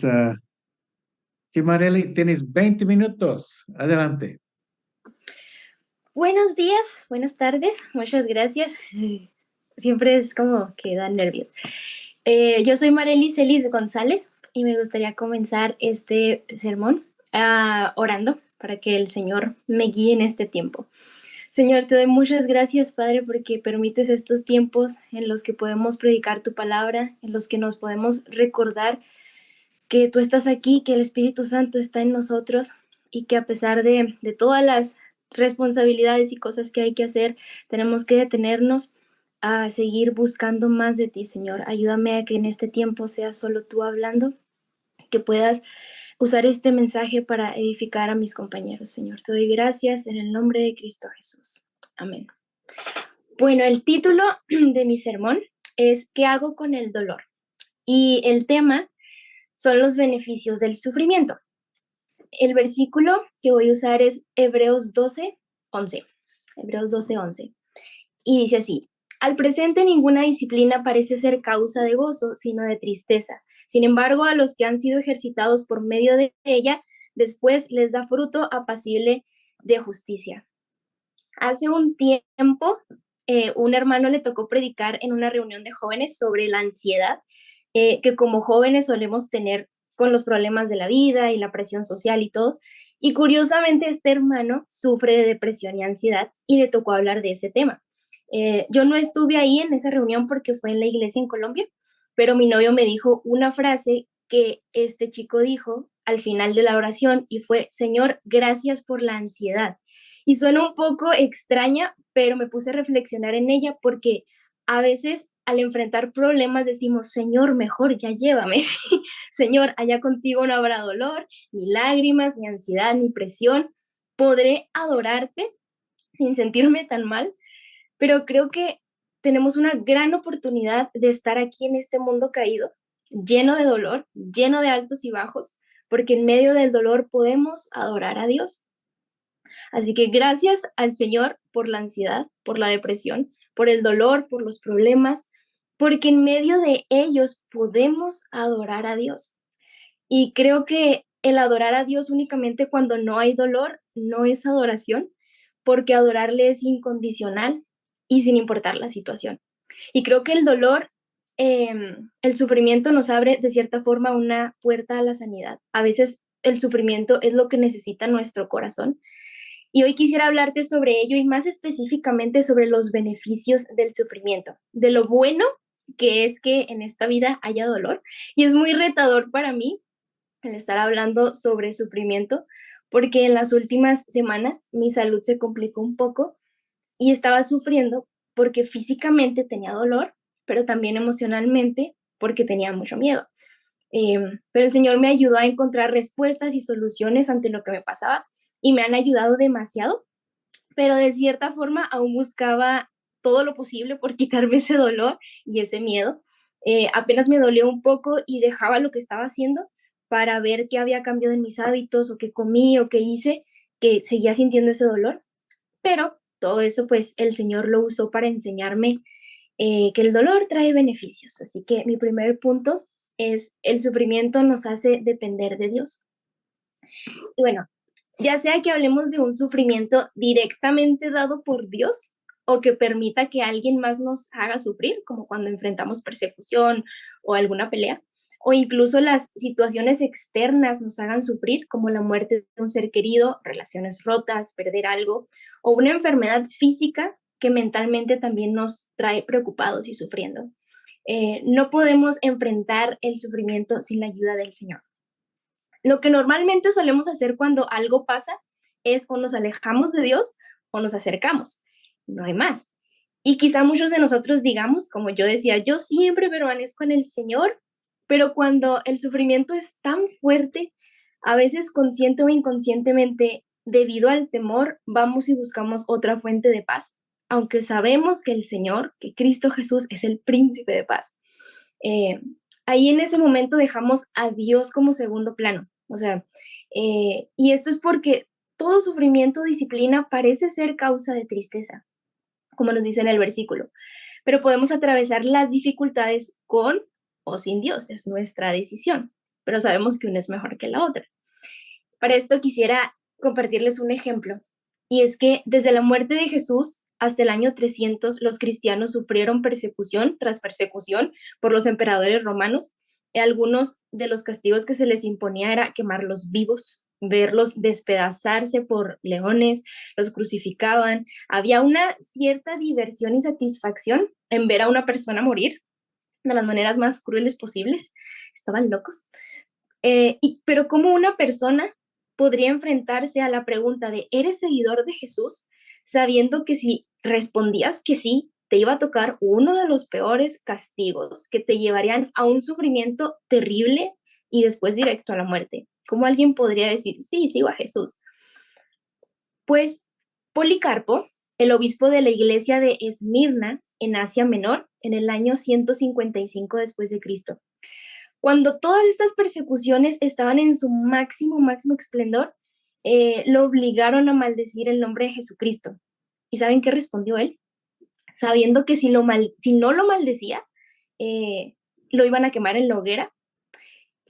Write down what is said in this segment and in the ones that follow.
Ah, sí, Marely, tienes 20 minutos. Adelante. Buenos días, buenas tardes, muchas gracias. Siempre es como que dan nervios. Yo soy Marely Celis González y me gustaría comenzar este sermón orando para que el Señor me guíe en este tiempo. Señor, te doy muchas gracias, Padre, porque permites estos tiempos en los que podemos predicar tu palabra, en los que nos podemos recordar que tú estás aquí, que el Espíritu Santo está en nosotros y que a pesar de todas las responsabilidades y cosas que hay que hacer, tenemos que detenernos a seguir buscando más de ti, Señor. Ayúdame a que en este tiempo sea solo tú hablando, que puedas usar este mensaje para edificar a mis compañeros, Señor. Te doy gracias en el nombre de Cristo Jesús. Amén. Bueno, el título de mi sermón es ¿Qué hago con el dolor? Y el tema son los beneficios del sufrimiento. El versículo que voy a usar es Hebreos 12:11. Hebreos 12:11. Y dice así: Al presente ninguna disciplina parece ser causa de gozo, sino de tristeza. Sin embargo, a los que han sido ejercitados por medio de ella, después les da fruto apacible de justicia. Hace un tiempo, un hermano le tocó predicar en una reunión de jóvenes sobre la ansiedad que como jóvenes solemos tener con los problemas de la vida y la presión social y todo. Y curiosamente este hermano sufre de depresión y ansiedad y le tocó hablar de ese tema. Yo no estuve ahí en esa reunión porque fue en la iglesia en Colombia, pero mi novio me dijo una frase que este chico dijo al final de la oración y fue: Señor, gracias por la ansiedad. Y suena un poco extraña, pero me puse a reflexionar en ella porque a veces al enfrentar problemas decimos: Señor, mejor ya llévame. Señor, allá contigo no habrá dolor, ni lágrimas, ni ansiedad, ni presión. Podré adorarte sin sentirme tan mal, pero creo que tenemos una gran oportunidad de estar aquí en este mundo caído, lleno de dolor, lleno de altos y bajos, porque en medio del dolor podemos adorar a Dios. Así que gracias al Señor por la ansiedad, por la depresión, por el dolor, por los problemas, porque en medio de ellos podemos adorar a Dios. Y creo que el adorar a Dios únicamente cuando no hay dolor no es adoración, porque adorarle es incondicional y sin importar la situación. Y creo que el dolor, el sufrimiento nos abre de cierta forma una puerta a la sanidad. A veces el sufrimiento es lo que necesita nuestro corazón, y hoy quisiera hablarte sobre ello y más específicamente sobre los beneficios del sufrimiento, de lo bueno que es que en esta vida haya dolor. Y es muy retador para mí el estar hablando sobre sufrimiento porque en las últimas semanas mi salud se complicó un poco y estaba sufriendo porque físicamente tenía dolor, pero también emocionalmente porque tenía mucho miedo. Pero el Señor me ayudó a encontrar respuestas y soluciones ante lo que me pasaba y me han ayudado demasiado, pero de cierta forma aún buscaba todo lo posible por quitarme ese dolor y ese miedo. Apenas me dolió un poco y dejaba lo que estaba haciendo para ver qué había cambiado en mis hábitos o qué comí o qué hice, que seguía sintiendo ese dolor, pero todo eso pues el Señor lo usó para enseñarme que el dolor trae beneficios. Así que mi primer punto es: el sufrimiento nos hace depender de Dios. Y bueno, ya sea que hablemos de un sufrimiento directamente dado por Dios o que permita que alguien más nos haga sufrir, como cuando enfrentamos persecución o alguna pelea, o incluso las situaciones externas nos hagan sufrir, como la muerte de un ser querido, relaciones rotas, perder algo, o una enfermedad física que mentalmente también nos trae preocupados y sufriendo. No podemos enfrentar el sufrimiento sin la ayuda del Señor. Lo que normalmente solemos hacer cuando algo pasa es o nos alejamos de Dios o nos acercamos. No hay más. Y quizá muchos de nosotros digamos, como yo decía, yo siempre permanezco en el Señor, pero cuando el sufrimiento es tan fuerte, a veces consciente o inconscientemente, debido al temor, vamos y buscamos otra fuente de paz, aunque sabemos que el Señor, que Cristo Jesús es el príncipe de paz. Eh, Ahí en ese momento dejamos a Dios como segundo plano. O sea, y esto es porque todo sufrimiento o disciplina parece ser causa de tristeza, como nos dice en el versículo, pero podemos atravesar las dificultades con o sin Dios, es nuestra decisión. pero sabemos que una es mejor que la otra. Para esto quisiera compartirles un ejemplo, y es que desde la muerte de Jesús hasta el año 300 los cristianos sufrieron persecución tras persecución por los emperadores romanos. Algunos de los castigos que se les imponía era quemarlos vivos, verlos despedazarse por leones, los crucificaban. Había una cierta diversión y satisfacción en ver a una persona morir de las maneras más crueles posibles. Estaban locos. Pero ¿cómo una persona podría enfrentarse a la pregunta de ¿eres seguidor de Jesús? Sabiendo que si respondías que sí, te iba a tocar uno de los peores castigos que te llevarían a un sufrimiento terrible y después directo a la muerte. ¿Cómo alguien podría decir, sí, sigo a Jesús? Pues Policarpo, el obispo de la iglesia de Esmirna en Asia Menor, en el año 155 después de Cristo, cuando todas estas persecuciones estaban en su máximo esplendor, lo obligaron a maldecir el nombre de Jesucristo. ¿Y saben qué respondió él? Sabiendo que si no lo maldecía, lo iban a quemar en la hoguera.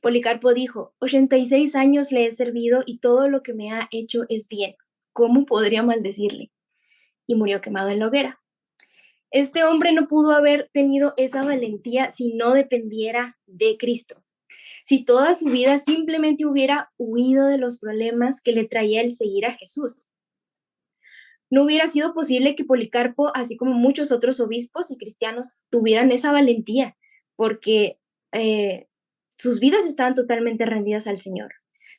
Policarpo dijo, 86 años le he servido y todo lo que me ha hecho es bien. ¿Cómo podría maldecirle? Y murió quemado en la hoguera. Este hombre no pudo haber tenido esa valentía si no dependiera de Cristo. Si toda su vida simplemente hubiera huido de los problemas que le traía el seguir a Jesús. No hubiera sido posible que Policarpo, así como muchos otros obispos y cristianos, tuvieran esa valentía, porque sus vidas estaban totalmente rendidas al Señor.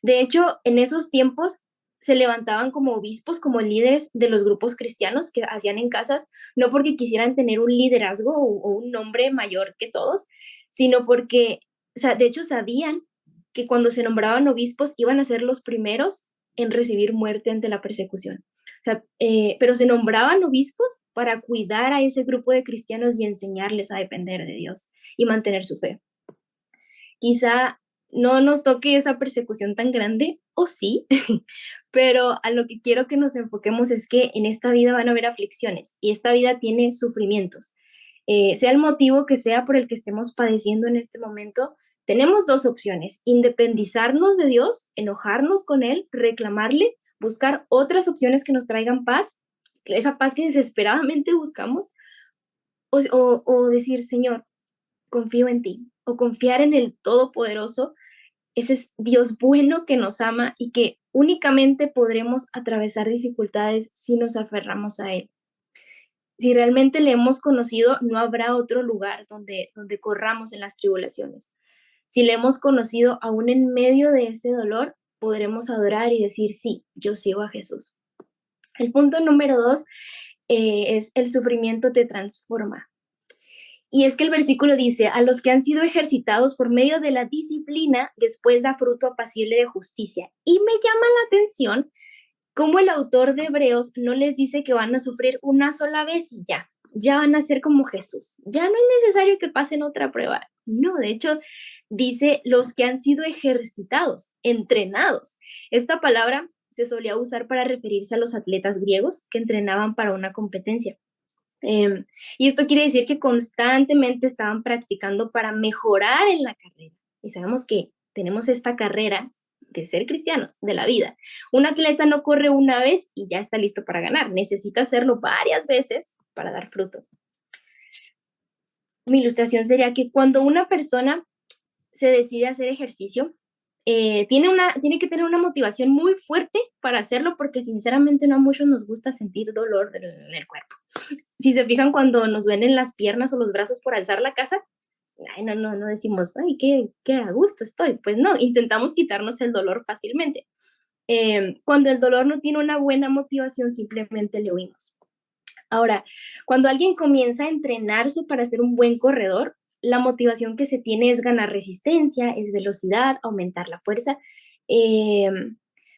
De hecho, en esos tiempos se levantaban como obispos, como líderes de los grupos cristianos que hacían en casas, no porque quisieran tener un liderazgo o un nombre mayor que todos, sino porque, de hecho, sabían que cuando se nombraban obispos iban a ser los primeros en recibir muerte ante la persecución. Pero se nombraban obispos para cuidar a ese grupo de cristianos y enseñarles a depender de Dios y mantener su fe. Quizá no nos toque esa persecución tan grande, o sí, pero a lo que quiero que nos enfoquemos es que en esta vida van a haber aflicciones y esta vida tiene sufrimientos. Sea el motivo que sea por el que estemos padeciendo en este momento, tenemos dos opciones: independizarnos de Dios, enojarnos con Él, reclamarle, buscar otras opciones que nos traigan paz, esa paz que desesperadamente buscamos, o decir, Señor, confío en ti, o confiar en el Todopoderoso, ese es Dios bueno que nos ama y que únicamente podremos atravesar dificultades si nos aferramos a Él. Si realmente le hemos conocido, no habrá otro lugar donde corramos en las tribulaciones. Si le hemos conocido aún en medio de ese dolor, podremos adorar y decir, sí, yo sigo a Jesús. El punto número 2 es el sufrimiento te transforma. Y es que el versículo dice, a los que han sido ejercitados por medio de la disciplina, después da fruto apacible de justicia. Y me llama la atención cómo el autor de Hebreos no les dice que van a sufrir una sola vez y ya van a ser como Jesús. Ya no es necesario que pasen otra prueba. No, de hecho, dice los que han sido ejercitados, entrenados. Esta palabra se solía usar para referirse a los atletas griegos que entrenaban para una competencia. Y esto quiere decir que constantemente estaban practicando para mejorar en la carrera. Y sabemos que tenemos esta carrera de ser cristianos, de la vida. Un atleta no corre una vez y ya está listo para ganar. Necesita hacerlo varias veces para dar fruto. Mi ilustración sería que cuando una persona se decide hacer ejercicio, tiene que tener una motivación muy fuerte para hacerlo, porque sinceramente no a muchos nos gusta sentir dolor en el cuerpo. Si se fijan, cuando nos duelen las piernas o los brazos por alzar la casa, no decimos, ay, qué a gusto estoy. Pues no, intentamos quitarnos el dolor fácilmente. Cuando el dolor no tiene una buena motivación, simplemente le huimos. Ahora, cuando alguien comienza a entrenarse para ser un buen corredor, la motivación que se tiene es ganar resistencia, es velocidad, aumentar la fuerza,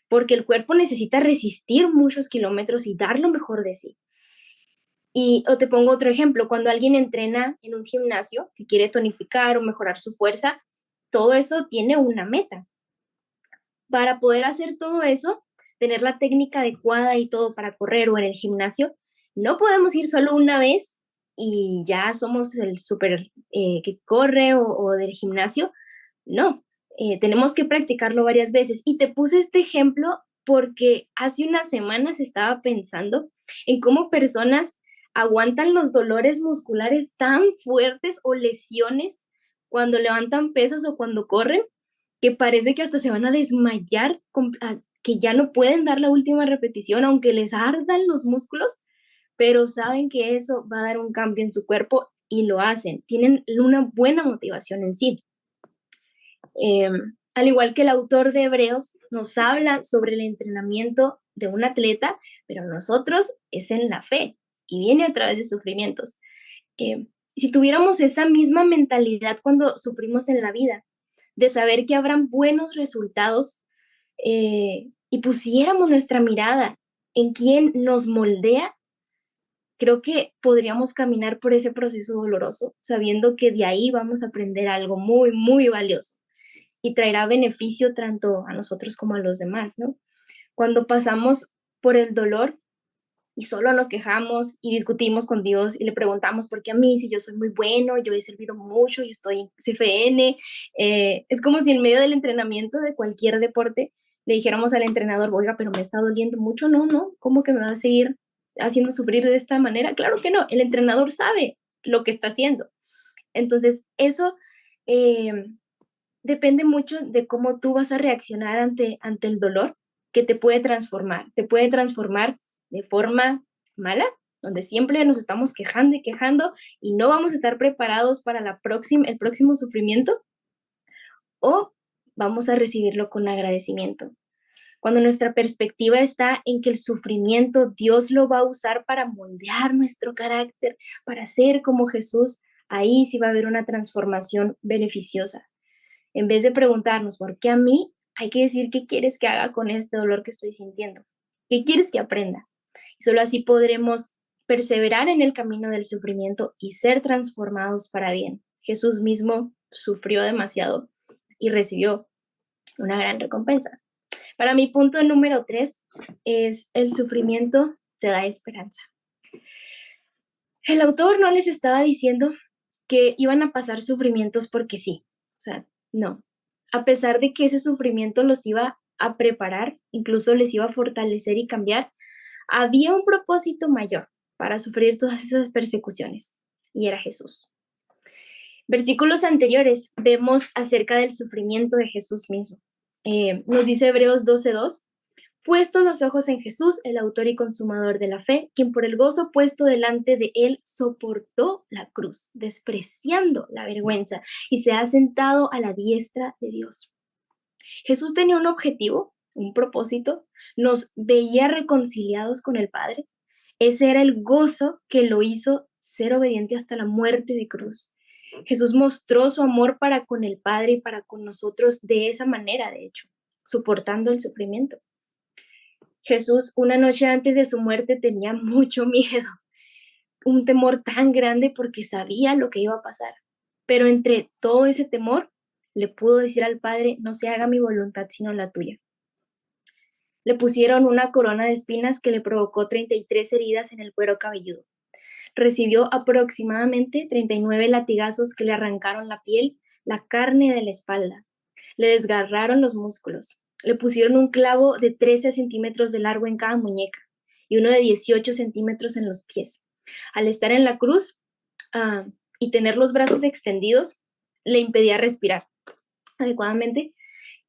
porque el cuerpo necesita resistir muchos kilómetros y dar lo mejor de sí. O te pongo otro ejemplo, cuando alguien entrena en un gimnasio que quiere tonificar o mejorar su fuerza, todo eso tiene una meta. Para poder hacer todo eso, tener la técnica adecuada y todo para correr o en el gimnasio, no podemos ir solo una vez y ya somos el súper que corre o del gimnasio. No, Tenemos que practicarlo varias veces. Y te puse este ejemplo porque hace unas semanas estaba pensando en cómo personas aguantan los dolores musculares tan fuertes o lesiones cuando levantan pesas o cuando corren, que parece que hasta se van a desmayar, que ya no pueden dar la última repetición, aunque les ardan los músculos, pero saben que eso va a dar un cambio en su cuerpo y lo hacen. Tienen una buena motivación en sí. Al igual que el autor de Hebreos nos habla sobre el entrenamiento de un atleta, pero nosotros es en la fe y viene a través de sufrimientos. Eh, si tuviéramos esa misma mentalidad cuando sufrimos en la vida, de saber que habrán buenos resultados, y pusiéramos nuestra mirada en quien nos moldea, creo que podríamos caminar por ese proceso doloroso, sabiendo que de ahí vamos a aprender algo muy, muy valioso y traerá beneficio tanto a nosotros como a los demás, ¿no? Cuando pasamos por el dolor y solo nos quejamos y discutimos con Dios y le preguntamos, ¿por qué a mí? Si yo soy muy bueno, yo he servido mucho, yo estoy en CFN. Es como si en medio del entrenamiento de cualquier deporte le dijéramos al entrenador, oiga, pero me está doliendo mucho, no, no, ¿cómo que me va a seguir haciendo sufrir de esta manera? Claro que no, el entrenador sabe lo que está haciendo. Entonces, eso eh, depende mucho de cómo tú vas a reaccionar ante el dolor, que te puede transformar. Te puede transformar de forma mala, donde siempre nos estamos quejando y quejando y no vamos a estar preparados para el próximo sufrimiento, o vamos a recibirlo con agradecimiento. Cuando nuestra perspectiva está en que el sufrimiento Dios lo va a usar para moldear nuestro carácter, para ser como Jesús, ahí sí va a haber una transformación beneficiosa. En vez de preguntarnos, ¿por qué a mí? Hay que decir, ¿qué quieres que haga con este dolor que estoy sintiendo? ¿Qué quieres que aprenda? Y solo así podremos perseverar en el camino del sufrimiento y ser transformados para bien. Jesús mismo sufrió demasiado y recibió una gran recompensa. Para mi punto número 3 es el sufrimiento te da esperanza. El autor no les estaba diciendo que iban a pasar sufrimientos porque sí. O sea, no. A pesar de que ese sufrimiento los iba a preparar, incluso les iba a fortalecer y cambiar, había un propósito mayor para sufrir todas esas persecuciones, y era Jesús. Versículos anteriores vemos acerca del sufrimiento de Jesús mismo. Nos dice Hebreos 12:2, puestos los ojos en Jesús, el autor y consumador de la fe, quien por el gozo puesto delante de él soportó la cruz, despreciando la vergüenza, y se ha sentado a la diestra de Dios. Jesús tenía un objetivo, un propósito, nos veía reconciliados con el Padre. Ese era el gozo que lo hizo ser obediente hasta la muerte de cruz. Jesús mostró su amor para con el Padre y para con nosotros de esa manera, de hecho, soportando el sufrimiento. Jesús, una noche antes de su muerte, tenía mucho miedo, un temor tan grande porque sabía lo que iba a pasar. Pero entre todo ese temor, le pudo decir al Padre, no se haga mi voluntad sino la tuya. Le pusieron una corona de espinas que le provocó 33 heridas en el cuero cabelludo. Recibió aproximadamente 39 latigazos que le arrancaron la piel, la carne de la espalda. Le desgarraron los músculos. Le pusieron un clavo de 13 centímetros de largo en cada muñeca y uno de 18 centímetros en los pies. Al estar en la cruz y tener los brazos extendidos, le impedía respirar adecuadamente,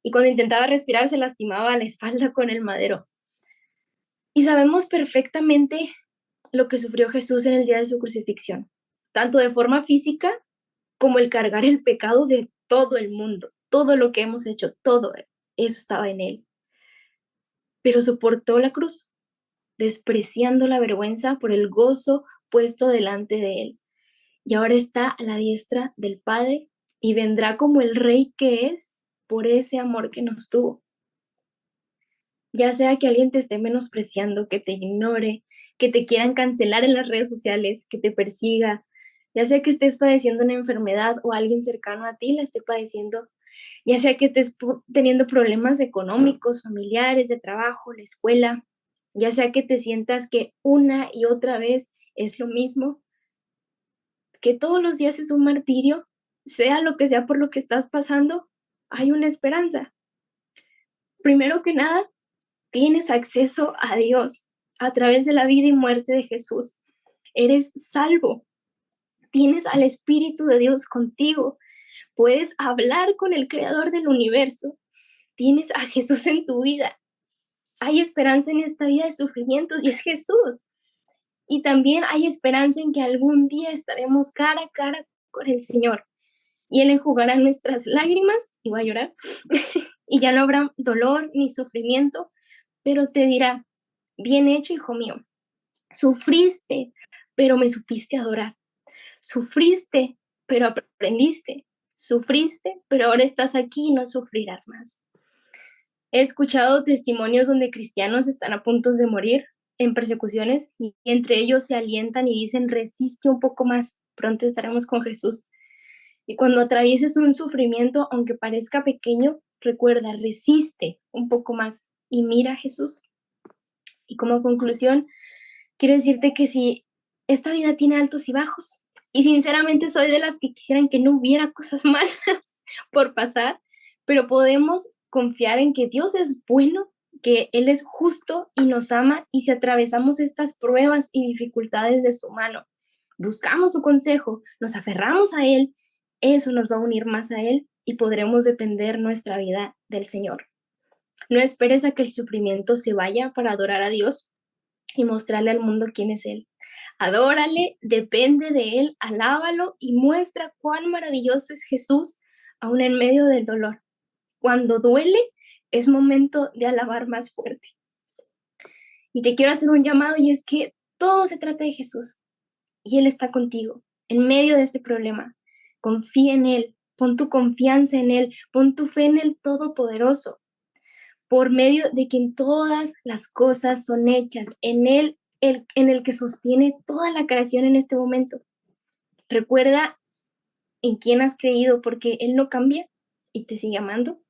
y cuando intentaba respirar se lastimaba la espalda con el madero. Y sabemos perfectamente lo que sufrió Jesús en el día de su crucifixión, tanto de forma física como el cargar el pecado de todo el mundo. Todo lo que hemos hecho, todo eso estaba en él. Pero soportó la cruz, despreciando la vergüenza por el gozo puesto delante de él. Y ahora está a la diestra del Padre y vendrá como el Rey que es por ese amor que nos tuvo. Ya sea que alguien te esté menospreciando, que te ignore, que te quieran cancelar en las redes sociales, que te persiga, ya sea que estés padeciendo una enfermedad o alguien cercano a ti la esté padeciendo, ya sea que estés teniendo problemas económicos, familiares, de trabajo, la escuela, ya sea que te sientas que una y otra vez es lo mismo, que todos los días es un martirio, sea lo que sea por lo que estás pasando, hay una esperanza. Primero que nada, tienes acceso a Dios a través de la vida y muerte de Jesús. Eres salvo. Tienes al Espíritu de Dios contigo. Puedes hablar con el Creador del universo. Tienes a Jesús en tu vida. Hay esperanza en esta vida de sufrimientos y es Jesús. Y también hay esperanza en que algún día estaremos cara a cara con el Señor. Y Él enjugará nuestras lágrimas y va a llorar. Y ya no habrá dolor ni sufrimiento, pero te dirá, bien hecho, hijo mío. Sufriste, pero me supiste adorar. Sufriste, pero aprendiste. Sufriste, pero ahora estás aquí y no sufrirás más. He escuchado testimonios donde cristianos están a punto de morir en persecuciones y entre ellos se alientan y dicen, resiste un poco más, pronto estaremos con Jesús. Y cuando atravieses un sufrimiento, aunque parezca pequeño, recuerda, resiste un poco más y mira a Jesús. Y como conclusión, quiero decirte que si esta vida tiene altos y bajos, y sinceramente soy de las que quisieran que no hubiera cosas malas por pasar, pero podemos confiar en que Dios es bueno, que Él es justo y nos ama, y si atravesamos estas pruebas y dificultades de su mano, buscamos su consejo, nos aferramos a Él, eso nos va a unir más a Él y podremos depender nuestra vida del Señor. No esperes a que el sufrimiento se vaya para adorar a Dios y mostrarle al mundo quién es Él. Adórale, depende de Él, alábalo y muestra cuán maravilloso es Jesús aún en medio del dolor. Cuando duele, es momento de alabar más fuerte. Y te quiero hacer un llamado y es que todo se trata de Jesús y Él está contigo en medio de este problema. Confía en Él, pon tu confianza en Él, pon tu fe en el Todopoderoso, por medio de quien todas las cosas son hechas, en Él, en el que sostiene toda la creación en este momento. Recuerda en quién has creído, porque Él no cambia y te sigue amando.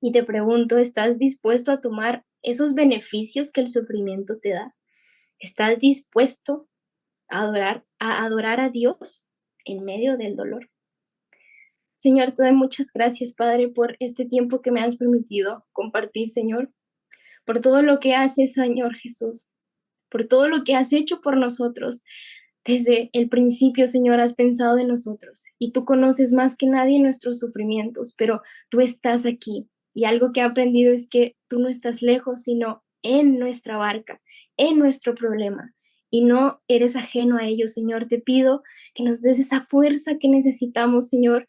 Y te pregunto, ¿estás dispuesto a tomar esos beneficios que el sufrimiento te da? ¿Estás dispuesto a adorar a Dios en medio del dolor? Señor, te doy muchas gracias, Padre, por este tiempo que me has permitido compartir, Señor, por todo lo que haces, Señor Jesús, por todo lo que has hecho por nosotros. Desde el principio, Señor, has pensado en nosotros y tú conoces más que nadie nuestros sufrimientos, pero tú estás aquí. Y algo que he aprendido es que tú no estás lejos, sino en nuestra barca, en nuestro problema. Y no eres ajeno a ello, Señor. Te pido que nos des esa fuerza que necesitamos, Señor,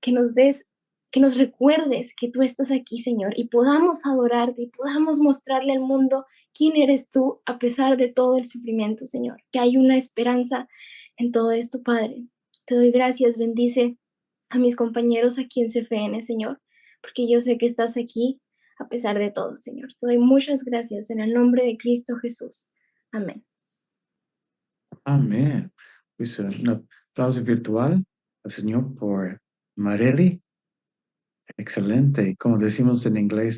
que nos des, que nos recuerdes que tú estás aquí, Señor, y podamos adorarte y podamos mostrarle al mundo quién eres tú a pesar de todo el sufrimiento, Señor, que hay una esperanza en todo esto, Padre. Te doy gracias, bendice a mis compañeros aquí en CFN, Señor, porque yo sé que estás aquí a pesar de todo, Señor. Te doy muchas gracias en el nombre de Cristo Jesús. Amén. Amén. Pues un aplauso virtual al Señor por Marely. Excelente. Como decimos en inglés,